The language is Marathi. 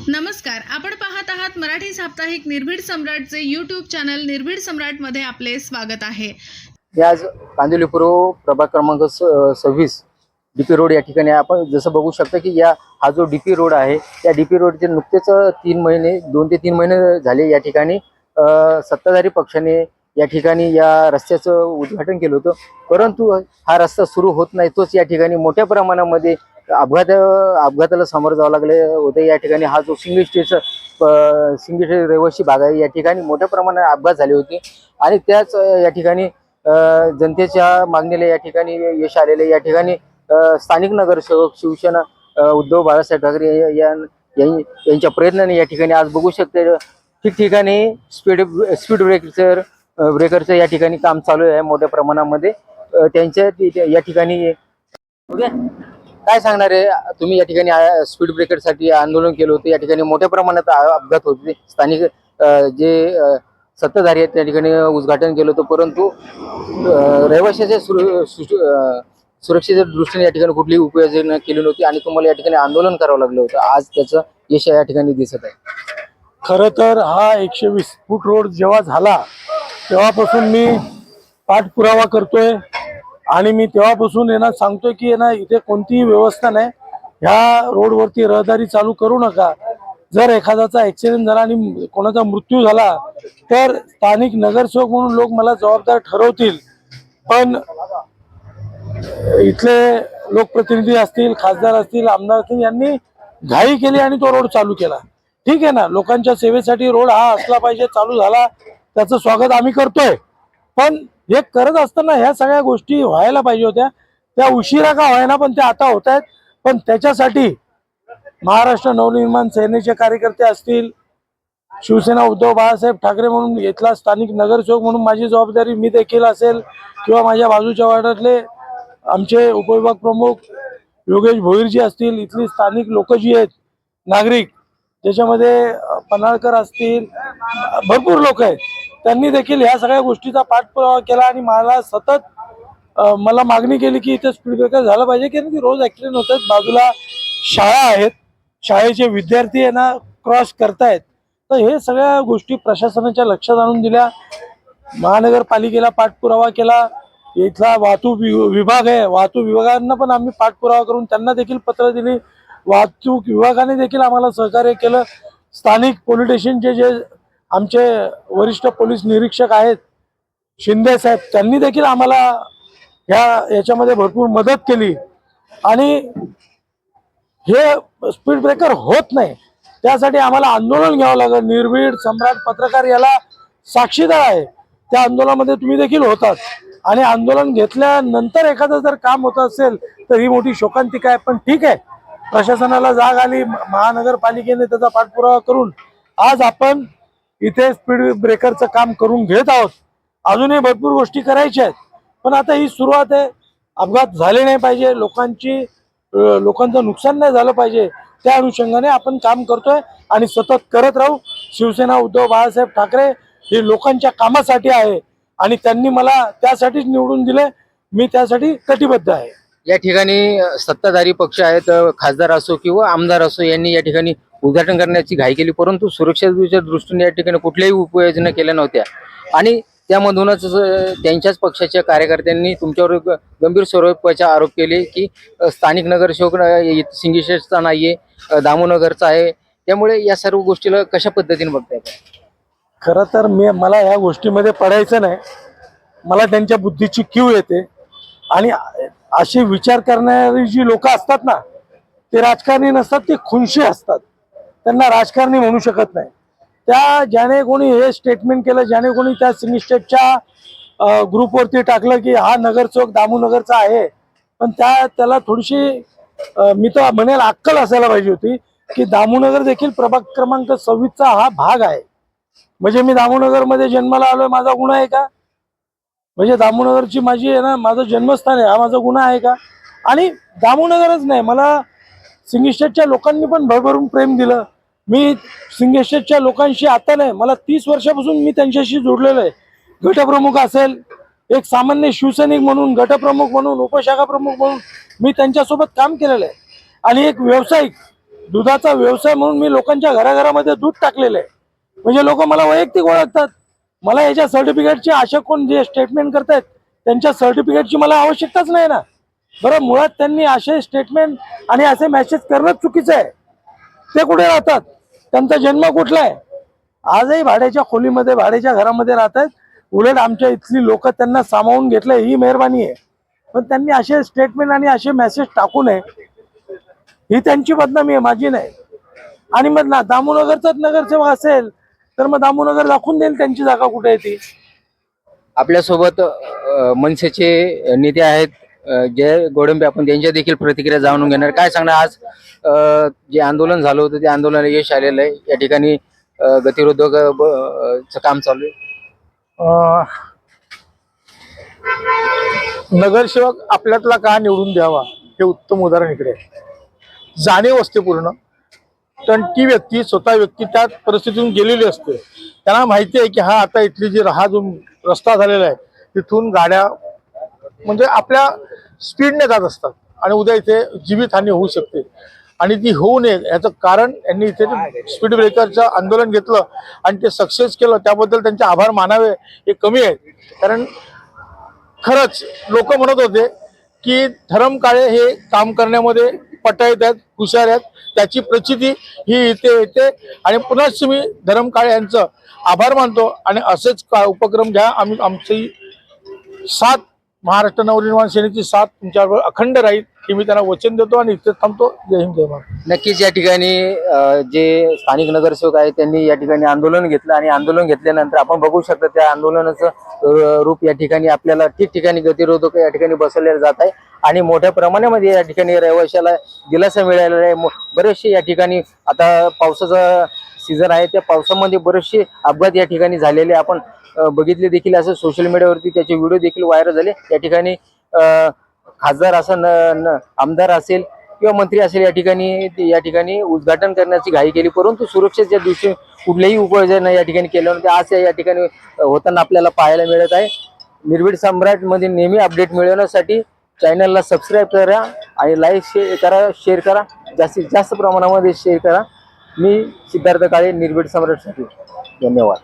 नमस्कार, आपण पाहत आहात मराठी साप्ताहिक निर्भीड सम्राटचे यूट्यूब चॅनल निर्भीड सम्राटमध्ये आपले स्वागत आहे। आज कांदिवली पूर्व प्रभाग क्रमांक 26 डीपी रोड या ठिकाणी आपण जसं बघू शकता की हा जो डीपी रोड आहे या डीपी रोडचे नुकतेच 2 ते 3 महिने झाले या ठिकाणी सत्ताधारी पक्षाने या ठिकाणी या रस्त्याचं उद्घाटन केलं होतं, परंतु हा रस्ता सुरू होत नाही। तोच या ठिकाणी मोठ्या प्रमाणामध्ये अपघाताला सामोरं जावं लागले होते। या ठिकाणी हा जो सिंगल स्टेज रहिवासी भाग आहे या ठिकाणी मोठ्या प्रमाणात अपघात झाले होते आणि त्याच या ठिकाणी जनतेच्या मागणीला या ठिकाणी यश आलेले। या ठिकाणी स्थानिक नगरसेवक शिवसेना उद्धव बाळासाहेब ठाकरे यांच्या प्रयत्नाने या ठिकाणी आज बघू शकते ठिकठिकाणी स्पीड ब्रेकरचं या ठिकाणी काम चालू आहे मोठ्या प्रमाणामध्ये। त्यांच्या या ठिकाणी काय सांगणार आहे तुम्ही? या ठिकाणी स्पीड ब्रेकरसाठी आंदोलन केलं होतं, या ठिकाणी मोठ्या प्रमाणात अपघात होते। स्थानिक जे सत्ताधारी आहेत त्या ठिकाणी उद्घाटन केलं होतं, परंतु रहिवाशाच्या सुरक्षेच्या दृष्टीने या ठिकाणी कुठलीही उपाययोजना केली नव्हती आणि तुम्हाला या ठिकाणी आंदोलन करावं लागलं होतं। आज त्याचं यश या ठिकाणी दिसत आहे। खरं तर हा 120 फूट रोड जेव्हा झाला तेव्हापासून मी पाठपुरावा करतोय आणि मी तेव्हापासून सांगतोय की इथे कोणतीही व्यवस्था नाही, ह्या रोडवरती रहदारी चालू करू नका। जर एखाद्याचा ऍक्सिडेंट झाला आणि कोणाचा मृत्यू झाला तर स्थानिक नगरसेवक म्हणून लोक मला जबाबदार ठरवतील, पण इथले लोकप्रतिनिधी असतील, खासदार असतील, आमदार असतील, यांनी घाई केली आणि तो रोड चालू केला। ठीक आहे ना, लोकांच्या सेवेसाठी रोड हा असला पाहिजे, चालू झाला, त्याचं स्वागत आम्ही करतोय। पण हे करत असताना ह्या सगळ्या गोष्टी व्हायला पाहिजे होत्या, त्या उशिरा का व्हायना पण त्या आता होत आहेत। पण त्याच्यासाठी महाराष्ट्र नवनिर्माण सेनेचे कार्यकर्ते असतील, शिवसेना उद्धव बाळासाहेब ठाकरे म्हणून इथला स्थानिक नगरसेवक म्हणून माझी जबाबदारी मी देखील असेल, किंवा माझ्या बाजूच्या वार्डातले आमचे उपविभाग प्रमुख योगेश भोईरजी असतील, इथली स्थानिक लोक जी आहेत नागरिक, ज्याच्यामध्ये पन्हाळकर असतील, भरपूर लोक आहेत, त्यांनी देखील ह्या सगळ्या गोष्टीचा पाठपुरावा केला आणि मला सतत मागणी केली की इथे स्पीड ब्रेकर झालं पाहिजे, की रोज ऍक्सिडेंट होत आहेत, बाजूला शाळा आहेत, शाळेचे विद्यार्थी क्रॉस करतायत। तर हे सगळ्या गोष्टी प्रशासनाच्या लक्षात आणून दिल्या, महानगरपालिकेला पाठपुरावा केला, इथला वाहतूक विभाग आहे, वाहतूक विभागांना पण आम्ही पाठपुरावा करून त्यांना देखील पत्र दिली, वाहतूक विभागाने देखील आम्हाला सहकार्य केलं। स्थानिक पोलीस स्टेशनचे जे आमचे वरिष्ठ पोलीस निरीक्षक आहेत शिंदे साहेब, त्यांनी देखील आम्हाला याच्यामध्ये भरपूर मदत केली आणि हे स्पीड ब्रेकर होत नाही त्यासाठी आम्हाला आंदोलन घ्यावं लागलं। निर्भीड सम्राट पत्रकार याला साक्षीदार आहे, त्या आंदोलनामध्ये तुम्ही देखील होतात आणि आंदोलन घेतल्यानंतर एखादं जर काम होत असेल तर ही मोठी शोकांतिका आहे। पण ठीक आहे, प्रशासनाला जाग आली, महानगरपालिकेने त्याचा पाठपुरावा करून आज आपण इथे स्पीड ब्रेकरचं काम करून घेत आहोत। अजूनही भरपूर गोष्टी करायच्या आहेत, पण आता ही सुरुवात आहे। अपघात झाले नाही पाहिजे, लोकांचं नुकसान नाही झालं पाहिजे, त्या अनुषंगाने आपण काम करतोय आणि सतत करत राहू। शिवसेना उद्धव बाळासाहेब ठाकरे हे लोकांच्या कामासाठी आहे आणि त्यांनी मला त्यासाठीच निवडून दिले, मी त्यासाठी कटिबद्ध आहे। या ठिकाणी सत्ताधारी पक्ष आहेत, खासदार असो किंवा आमदार असो, यांनी या ठिकाणी उद्घाटन करण्याची घाई केली, परंतु सुरक्षेच्या दृष्टीने या ठिकाणी कुठल्याही उपाययोजना केल्या नव्हत्या आणि त्यामधूनच त्यांच्याच पक्षाच्या कार्यकर्त्यांनी तुमच्यावर गंभीर स्वरूपाचे आरोप केले की स्थानिक नगरसेवक सिंगीशेषचा नाहीये, दामोनगरचा आहे, त्यामुळे या सर्व गोष्टीला कशा पद्धतीने बघताय? खरं तर मला या गोष्टीमध्ये पडायचं नाही, मला त्यांच्या बुद्धीची कीव येते आणि अशी विचार करणारी जी लोक असतात ना, ते राजकारणी नसतात, ते खुनशी असतात, त्यांना राजकारणी म्हणू शकत नाही। ज्याने कोणी हे स्टेटमेंट केलं, ज्याने कोणी त्या सिंग स्टेटच्या ग्रुपवरती टाकलं की हा नगरसेवक दामोनगरचा आहे, पण त्याला थोडीशी मी तर म्हणेल अक्कल असायला पाहिजे होती की दामोनगर देखील प्रभाग क्रमांक 26चा हा भाग आहे। म्हणजे मी दामोनगरमध्ये जन्माला आलोय, माझा गुन्हा आहे का? म्हणजे दामोनगरची माझी माझं जन्मस्थान आहे, हा माझा गुन्हा आहे का? आणि दामोनगरच नाही, मला सिंग स्टेटच्या लोकांनी पण भरभरून प्रेम दिलं। मी सिंग स्टेटच्या लोकांशी आता नाही, मला 30 वर्षापासून मी त्यांच्याशी जोडलेलो आहे। गटप्रमुख असेल, एक सामान्य शिवसैनिक म्हणून, गटप्रमुख म्हणून, उपशाखा प्रमुख म्हणून मी त्यांच्यासोबत काम केलेलं आहे आणि एक व्यावसायिक दुधाचा व्यवसाय म्हणून मी लोकांच्या घराघरामध्ये दूध टाकलेलं आहे. म्हणजे लोक मला वैयक्तिक ओळखतात. मला याच्या सर्टिफिकेटची अशा कोण जे स्टेटमेंट करतायत त्यांच्या सर्टिफिकेटची मला आवश्यकताच नाही ना. बरं, मुळात त्यांनी असे स्टेटमेंट आणि असे मेसेज करणं चुकीचं आहे. ते कुठे राहतात, त्यांचा जन्म कुठला आहे? आजही भाड्याच्या खोलीमध्ये भाड्याच्या घरामध्ये राहत आहेत. उलट आमच्या इथली लोक त्यांना सामावून घेतलंय, ही मेहरबानी आहे. पण त्यांनी असे स्टेटमेंट आणि असे मेसेज टाकू नये, ही त्यांची बदनामी आहे, माझी नाही. आणि मग ना दामोनगरचाच नगरसेवक असेल तर मग दामोनगर दाखवून देईल त्यांची जागा कुठे आहे ती. आपल्यासोबत मनसेचे नेते आहेत जय गोडंबे, आपण त्यांच्या देखील प्रतिक्रिया जाणून घेणार. काय सांगणार आज जे आंदोलन झालं होतं ते आंदोलन यश आलेलं आहे. या ठिकाणी गतिरोधक चं काम चालू आहे. नगरसेवक आपल्यातला का निवडून द्यावा हे उत्तम उदाहरण इकडे आहे. जाणीव असते पूर्ण, पण ती व्यक्ती स्वतः व्यक्ती त्या परिस्थितीतून गेलेली असते. त्यांना माहिती आहे की हा आता इथली जी जो रस्ता झालेला आहे तिथून गाड्या म्हणजे आपल्या स्पीडने जात असतात आणि उद्या इथे जीवितहानी होऊ शकते. आणि ती होऊ नये याचं कारण यांनी इथे स्पीड ब्रेकरचं आंदोलन घेतलं आणि ते सक्सेस केलं, त्याबद्दल त्यांचे आभार मानावे हे कमी आहेत. कारण खरंच लोक म्हणत होते की धरम काळे हे काम करण्यामध्ये पटाईत आहेत, हुशार आहेत, त्याची प्रचिती ही इथे येते. आणि पुन्हा मी धरम काळे यांचं आभार मानतो आणि असेच उपक्रम घ्या. आम्ही आमची साथ, महाराष्ट्र नवनिर्माण सेनेची साथ तुमच्यावर अखंड राहील हे मी त्यांना वचन देतो आणि इथे थांबतो. जय हिंद, जय महाराष्ट्र. नक्कीच या ठिकाणी जे स्थानिक नगरसेवक आहेत त्यांनी या ठिकाणी आंदोलन घेतलं आणि आंदोलन घेतल्यानंतर आपण बघू शकता त्या आंदोलनाचं रूप या ठिकाणी आपल्याला ठिकठिकाणी गतिरोधक या ठिकाणी बसवले जात आहे आणि मोठ्या प्रमाणामध्ये या ठिकाणी रहिवाशाला दिलासा मिळालेला आहे. बरेचसे या ठिकाणी आता पावसाचा सीझन आहे, त्या पावसामध्ये बरेचसे अपघात या ठिकाणी झालेले आपण बघितले देखील. असं सोशल मीडियावरती त्याचे व्हिडिओ देखील व्हायरल झाले. या ठिकाणी खासदार असं आमदार असेल किंवा मंत्री असेल या ठिकाणी उद्घाटन करण्याची घाई केली, परंतु सुरक्षेच्या दृष्टीने कुठल्याही उपाययोजना या ठिकाणी केल्या नव्हत्या. आज या ठिकाणी होताना आपल्याला पाहायला मिळत आहे. निर्भीड सम्राट मध्ये नेहमी अपडेट मिळवण्यासाठी चॅनलला सबस्क्राईब करा आणि लाईक करा, शेअर करा, जास्तीत जास्त प्रमाणामध्ये शेअर करा. मी सिद्धार्थ काळे, निर्भीड सम्राटसाठी. धन्यवाद.